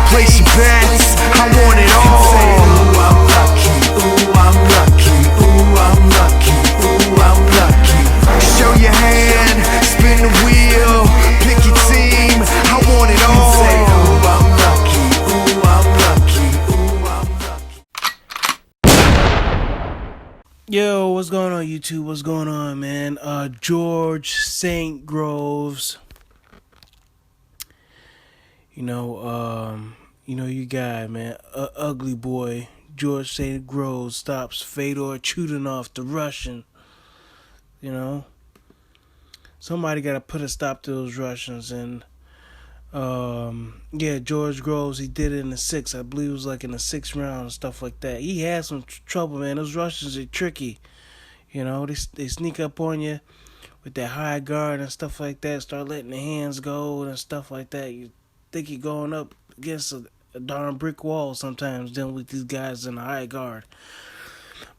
Place your bets, I want it all. Ooh, I'm lucky, ooh, I'm lucky, ooh, I'm lucky, ooh, I'm lucky. Show your hand, spin the wheel, pick your team, I want it all. Ooh, I'm lucky, ooh, I'm lucky, ooh, I'm lucky. Yo, what's going on, YouTube? What's going on, man? George St. Groves. You got, man, ugly boy. George St. Groves stops Fedor Chutinov, the Russian. Somebody got to put a stop to those Russians. And, George Groves, he did it in the sixth. I believe it was like in the sixth round and stuff like that. He had some trouble, man. Those Russians are tricky. They sneak up on you with that high guard and stuff like that. Start letting the hands go and stuff like that. You think you're going up against a darn brick wall sometimes dealing with these guys in the high guard.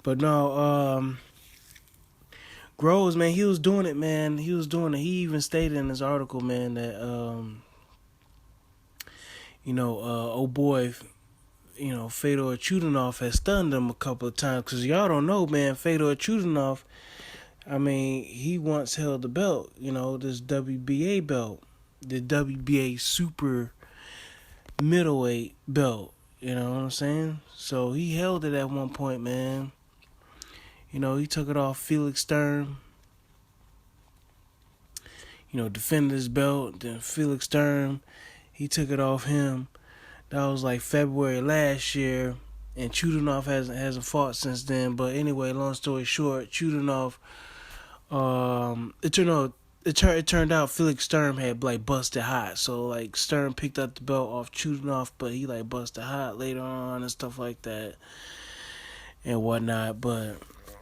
But no, Groves, man, he was doing it, man. He was doing it. He even stated in his article, man, that, old boy, Fedor Chutinov has stunned him a couple of times. Because y'all don't know, man, Fedor Chutinov, he once held the belt, this WBA belt, the WBA super middleweight belt, you know what I'm saying? So he held it at one point, man. He took it off Felix Sturm, defended his belt. Then Felix Sturm, he took it off him. That was like February last year, and Chutinov hasn't fought since then. But anyway, long story short, Chutinov, it turned out Felix Sturm had like busted hot. So like Sturm picked up the belt off Chutinov, but he like busted hot later on and stuff like that and whatnot. But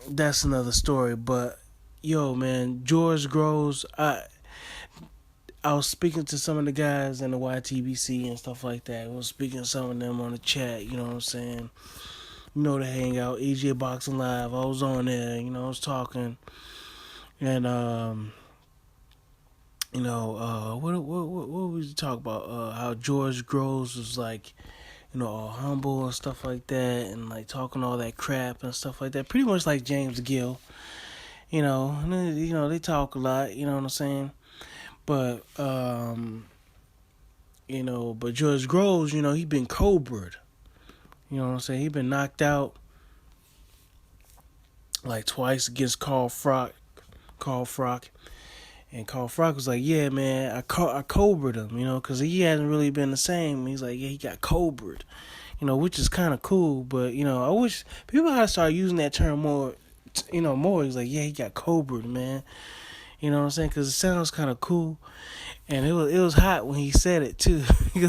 that's another story. But yo, man, George Groves, I was speaking to some of the guys in the YTBC and stuff like that. I was speaking to some of them on the chat, you know what I'm saying? The hangout, EJ Boxing Live. I was on there, I was talking. And, what was we talking about? How George Groves was like, all humble and stuff like that, and like talking all that crap and stuff like that. Pretty much like James DeGale, they talk a lot, you know what I'm saying? But, but George Groves, he been cobra'd. You know what I'm saying? He been knocked out like twice against Carl Frock. And Carl Frock was like, yeah, man, I cobra'd him, because he hasn't really been the same. He's like, yeah, he got cobra'd, which is kind of cool. But, I wish people had to start using that term more, more. He's like, yeah, he got cobra'd, man. You know what I'm saying? Because it sounds kind of cool. And it was hot when he said it, too. It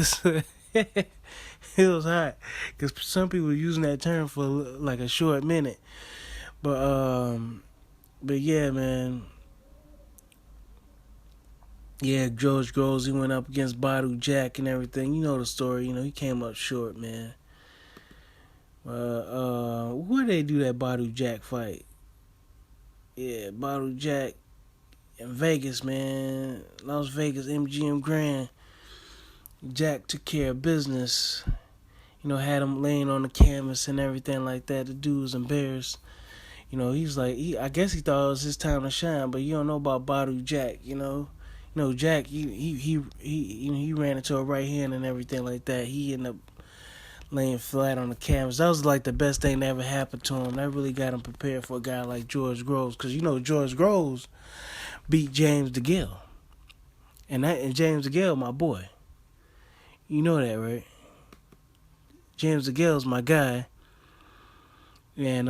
was hot. Because some people were using that term for like a short minute. But yeah, man. Yeah, George Groves, he went up against Badu Jack and everything. You know the story. He came up short, man. Where they do that Badu Jack fight? Yeah, Badu Jack in Vegas, man. Las Vegas, MGM Grand. Jack took care of business. Had him laying on the canvas and everything like that. The dude was embarrassed. He's like, I guess he thought it was his time to shine, but you don't know about Badu Jack, Jack, he ran into a right hand and everything like that. He ended up laying flat on the canvas. That was like the best thing that ever happened to him. That really got him prepared for a guy like George Groves, because George Groves beat James DeGale, and James DeGale, my boy. You know that, right? James DeGale's my guy. And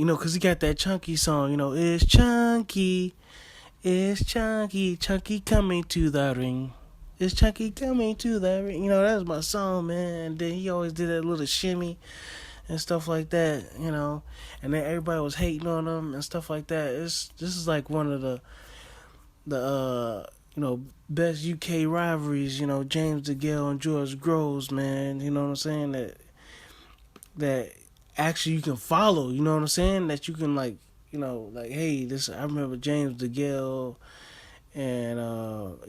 because he got that Chunky song, it's Chunky. It's Chunky, Chunky coming to the ring. It's Chunky coming to the ring. That was my song, man. And then he always did that little shimmy and stuff like that, And then everybody was hating on him and stuff like that. This is like one of the best UK rivalries, James DeGale and George Groves, man. You know what I'm saying? That actually you can follow, you know what I'm saying? That you can like, hey, I remember James DeGale and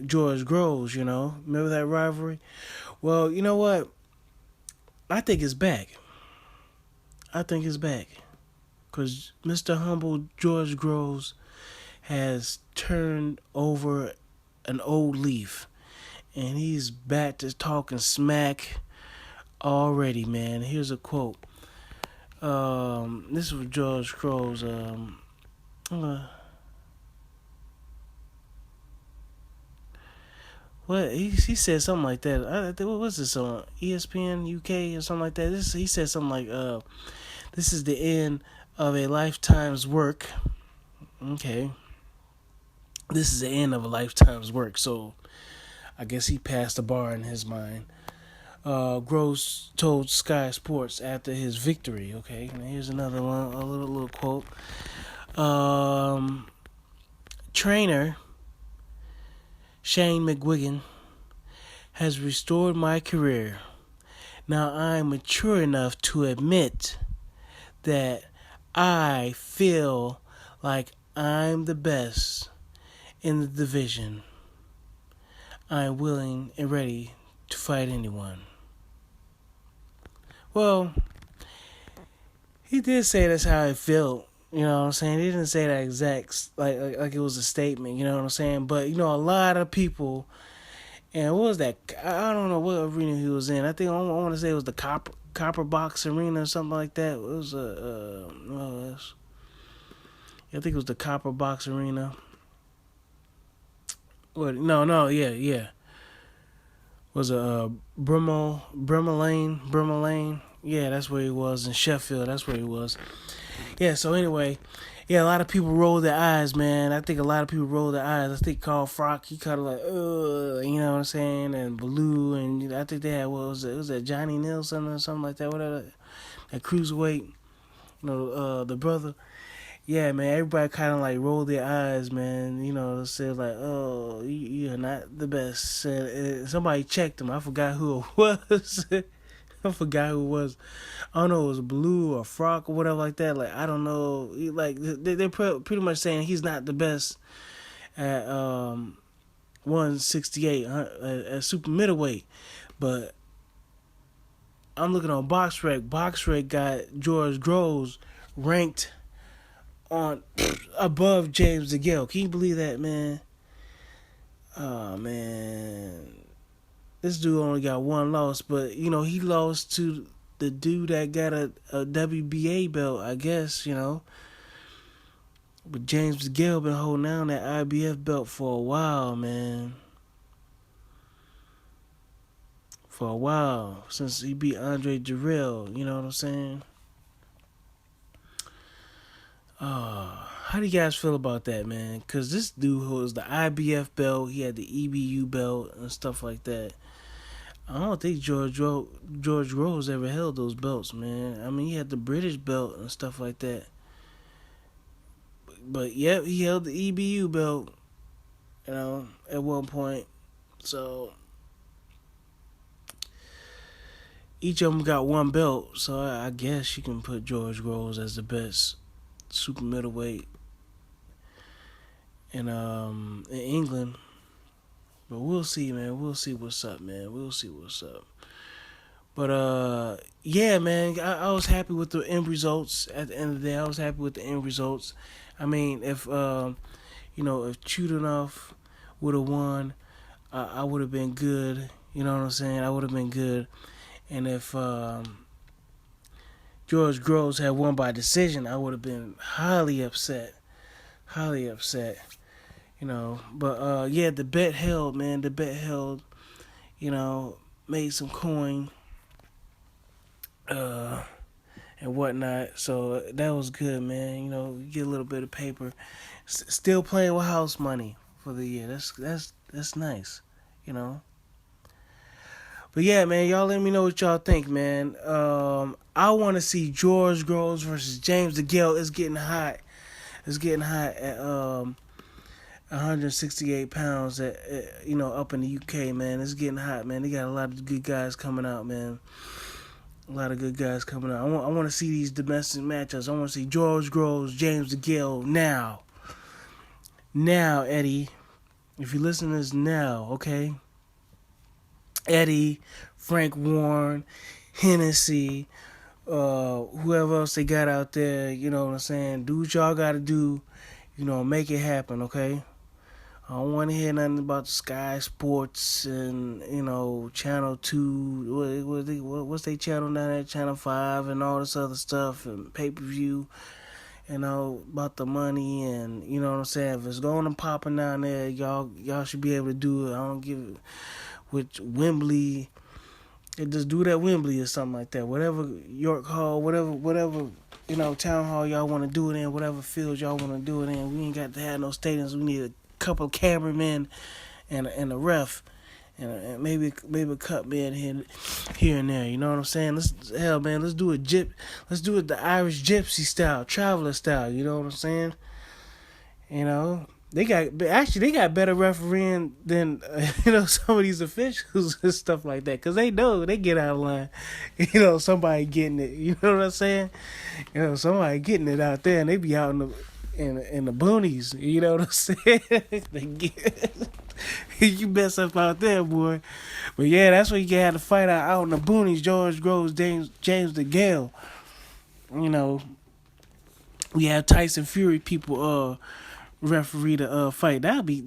George Groves, remember that rivalry? Well, you know what? I think it's back. I think it's back. Because Mr. Humble George Groves has turned over an old leaf. And he's back to talking smack already, man. Here's a quote. This was George Groves. What he said something like that. What was this on ESPN UK or something like that? He said something like, "This is the end of a lifetime's work." Okay, this is the end of a lifetime's work. So I guess he passed the bar in his mind. Gross told Sky Sports after his victory. Okay, and here's another one, a little quote. Trainer Shane McGuigan has restored my career. Now I'm mature enough to admit that I feel like I'm the best in the division. I'm willing and ready to fight anyone. Well, he did say that's how it felt. You know what I'm saying? He didn't say that exact, like it was a statement. You know what I'm saying? But, a lot of people, and what was that? I don't know what arena he was in. I think I want to say it was the Copper Box Arena or something like that. It was I think it was the Copper Box Arena. What? No, yeah. Was it Brimmer Lane? Yeah, that's where he was in Sheffield. That's where he was. Yeah. So anyway, yeah, a lot of people rolled their eyes, man. I think a lot of people rolled their eyes. I think Carl Frock, he kind of like, you know what I'm saying, and Baloo, and I think they had what was it? Was that Johnny Nelson or something like that? Whatever, that cruiserweight, the brother. Yeah, man, everybody kind of like rolled their eyes, man. Said like, "Oh, you're not the best." Somebody checked him. I forgot who it was. I forgot who it was. I don't know, it was Blue or Frock or whatever like that. Like, I don't know. Like, they're pretty much saying he's not the best at 168 at super middleweight. But I'm looking on BoxRec. BoxRec got George Groves ranked on above James DeGale. Can you believe that, man? Oh, man. This dude only got one loss, but, he lost to the dude that got a WBA belt, I guess, But James DeGale been holding down that IBF belt for a while, man. For a while. Since he beat Andre Jarrell, you know what I'm saying? How do you guys feel about that, man? Because this dude holds the IBF belt, he had the EBU belt and stuff like that. I don't think George Groves ever held those belts, man. I mean, he had the British belt and stuff like that. But, yep, he held the EBU belt, at one point. So, each of them got one belt. So, I guess you can put George Groves as the best super middleweight in England. But we'll see, man. We'll see what's up, man. We'll see what's up. But, yeah, man, I was happy with the end results. At the end of the day, I was happy with the end results. I mean, if Chudinov would have won, I would have been good. You know what I'm saying? I would have been good. And if George Groves had won by decision, I would have been highly upset. Highly upset. But yeah, the bet held, man. The bet held. Made some coin. And whatnot. So that was good, man. You get a little bit of paper. Still playing with house money for the year. That's nice. But yeah, man, y'all let me know what y'all think, man. I want to see George Groves versus James DeGale. It's getting hot. It's getting hot at 168 pounds at up in the UK, man. It's getting hot, man. They got a lot of good guys coming out, man. A lot of good guys coming out. I want to see these domestic matchups. I want to see George Groves, James DeGale now. Now, Eddie. If you listen to this now, okay? Eddie, Frank Warren, Hennessy, whoever else they got out there, you know what I'm saying? Do what y'all gotta do, make it happen, okay? I don't want to hear nothing about the Sky Sports and, Channel 2, what's they channel down there, Channel 5 and all this other stuff, and pay-per-view, about the money, and, you know what I'm saying? If it's going and popping down there, y'all should be able to do it. I don't give it. With Wembley, just do that Wembley or something like that. Whatever, York Hall, whatever, town hall y'all want to do it in, whatever field y'all want to do it in. We ain't got to have no stadiums. We need a couple of cameramen and a ref and maybe a cut man here and there. You know what I'm saying? Let's do it the Irish gypsy style, traveler style. You know what I'm saying? They got better refereeing than some of these officials and stuff like that, because they know they get out of line. Somebody getting it. You know what I'm saying? Somebody getting it out there, and they be out in the boonies. You know what I'm saying? You mess up out there, boy. But yeah, that's where you had to fight out in the boonies. George Groves, James DeGale. We have Tyson Fury people referee the fight. That'd be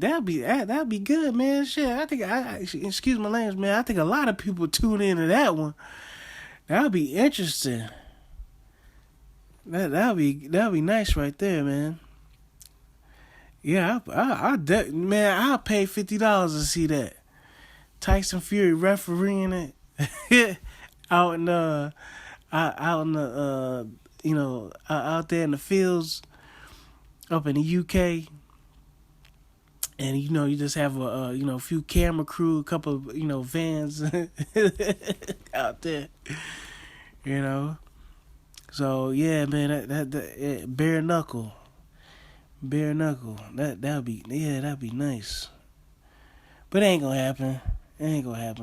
good, man. Shit, I think excuse my language, man. I think a lot of people tune into that one. That'd be interesting. That'd be nice right there, man. Yeah, I'll pay $50 to see that. Tyson Fury refereeing it out in the out there in the fields up in the UK, and you just have a few camera crew, a couple of vans out there, So yeah, man, that bare knuckle, that'd be nice, but it ain't gonna happen.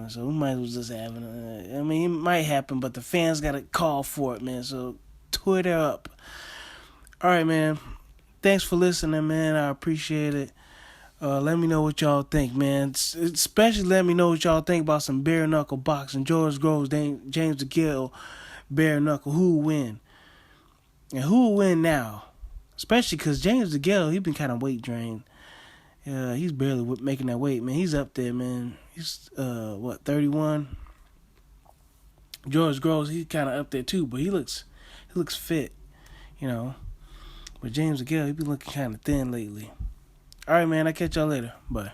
So we might as well just have it. It might happen, but the fans gotta call for it, man. So Twitter up. All right, man. Thanks for listening, man. I appreciate it. Let me know what y'all think, man. Especially let me know what y'all think about some bare knuckle boxing. George Groves, James DeGale, bare knuckle. Who will win? And who will win now? Especially because James DeGale, he's been kind of weight drained. He's barely making that weight, man. He's up there, man. He's 31. George Groves, he's kind of up there too, but he looks fit, But James DeGale, he been looking kind of thin lately. All right, man. I'll catch y'all later. Bye.